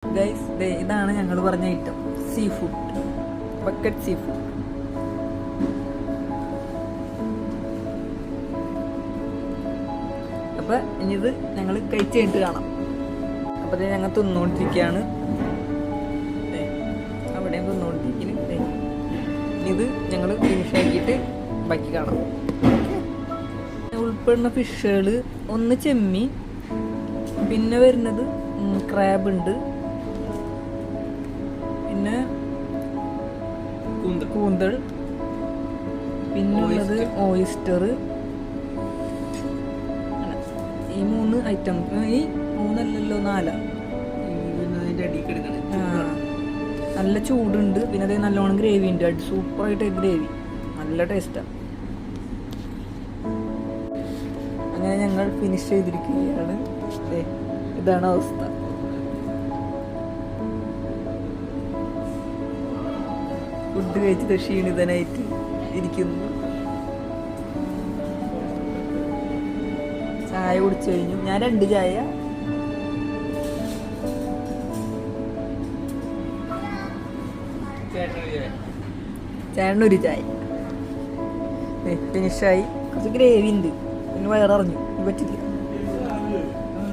Guys ഇതാണ് ഞങ്ങൾ പറഞ്ഞ item, sea food, bucket sea food. അപ്പം ഇനിയിത് ഞങ്ങൾ കഴിച്ച് കഴിഞ്ഞിട്ട് കാണാം. അപ്പം ഞങ്ങൾ തിന്നുകൊണ്ടിരിക്കുകയാണ്, അവിടെയും തിന്നുകൊണ്ടിരിക്കുന്നു. ഇത് ഞങ്ങൾ ഫിനിഷ് ആക്കിയിട്ട് ബാക്കി കാണാം. ഉൾപ്പെടുന്ന ഫിഷുകൾ ഒന്ന് ചെമ്മീൻ, പിന്നെ വരുന്നത് ക്രാബ് ഉണ്ട്, പിന്നെ കൂന്തൾ, പിന്നുള്ളത് ഓയിസ്റ്റർ. ഈ 3 ഐറ്റം, ഈ 3 4 നല്ല ചൂടുണ്ട്. പിന്നെ അതേ നല്ലോണം ഗ്രേവി ഉണ്ട്, സൂപ്പറായിട്ട് ഗ്രേവി, നല്ല ടേസ്റ്റാണ്. അങ്ങനെ ഞങ്ങൾ ഫിനിഷ് ചെയ്തിരിക്കുകയാണ്. ഇതാണ് അവസ്ഥ. ഫുഡ് കഴിച്ചത് ക്ഷീണിതനായിട്ട് ഇരിക്കുന്നു. ചായ കുടിച്ചു കഴിഞ്ഞു. ഞാൻ 2 ചായ, ചേട്ടനൊരു ചായ. ഫിനിഷായി. കുറച്ച് ഗ്രേവി ഉണ്ട്, പിന്നെ വയറിറങ്ങി പറ്റില്ല.